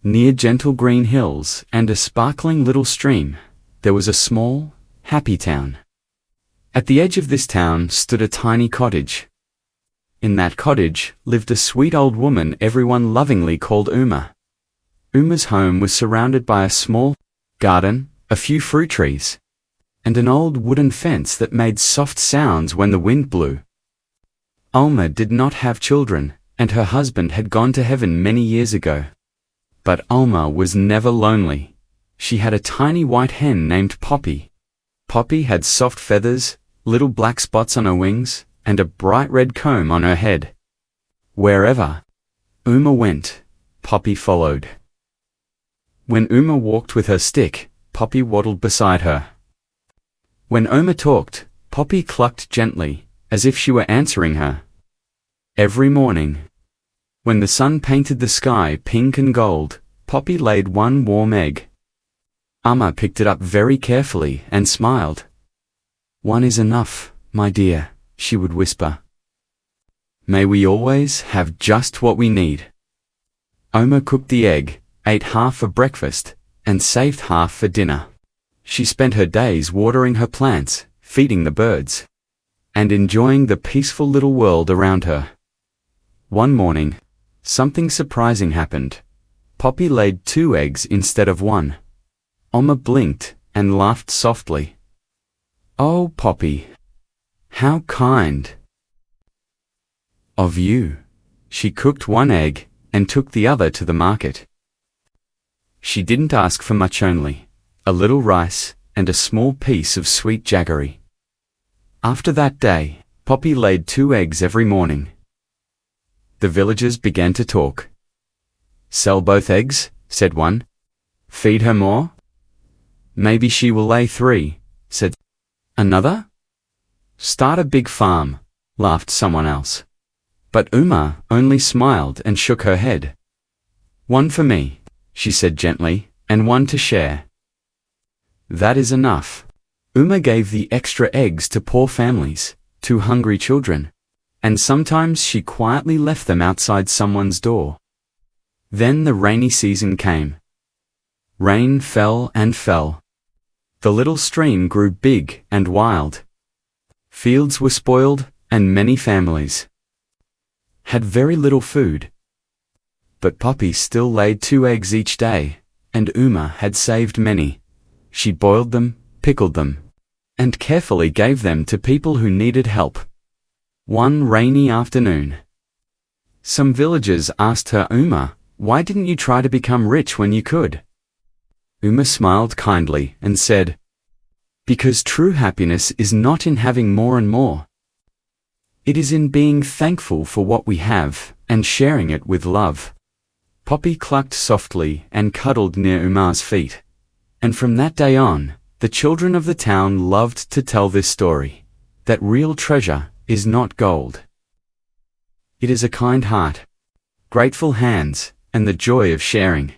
Near gentle green hills and a sparkling little stream, there was a small, happy town. At the edge of this town stood a tiny cottage. In that cottage lived a sweet old woman everyone lovingly called Uma. Uma's home was surrounded by a small garden, a few fruit trees, and an old wooden fence that made soft sounds when the wind blew. Uma did not have children, and her husband had gone to heaven many years ago. But Uma was never lonely. She had a tiny white hen named Poppy. Poppy had soft feathers, little black spots on her wings, and a bright red comb on her head. Wherever Uma went, Poppy followed. When Uma walked with her stick, Poppy waddled beside her. When Uma talked, Poppy clucked gently, as if she were answering her. Every morning, when the sun painted the sky pink and gold, Poppy laid one warm egg. Uma picked it up very carefully and smiled. "One is enough, my dear," she would whisper. "May we always have just what we need." Uma cooked the egg, ate half for breakfast, and saved half for dinner. She spent her days watering her plants, feeding the birds, and enjoying the peaceful little world around her. One morning, something surprising happened. Poppy laid 2 eggs instead of 1. Uma blinked and laughed softly. "Oh, Poppy, how kind of you." She cooked 1 egg and took the other to the market. She didn't ask for much, only a little rice and a small piece of sweet jaggery. After that day, Poppy laid 2 eggs every morning. The villagers began to talk. "Sell both eggs," said one. "Feed her more. Maybe she will lay 3, said another. "Start a big farm," laughed someone else. But Uma only smiled and shook her head. "One for me," she said gently, "and 1 to share. That is enough." Uma gave the extra eggs to poor families, to hungry children, and sometimes she quietly left them outside someone's door. Then the rainy season came. Rain fell and fell. The little stream grew big and wild. Fields were spoiled, and many families had very little food. But Poppy still laid 2 eggs each day, and Uma had saved many. She boiled them, pickled them, and carefully gave them to people who needed help. One rainy afternoon, some villagers asked her, "Uma, why didn't you try to become rich when you could?" Uma smiled kindly and said, "Because true happiness is not in having more and more. It is in being thankful for what we have and sharing it with love." Poppy clucked softly and cuddled near Uma's feet. And from that day on, the children of the town loved to tell this story, that real treasure is not gold. It is a kind heart, grateful hands, and the joy of sharing.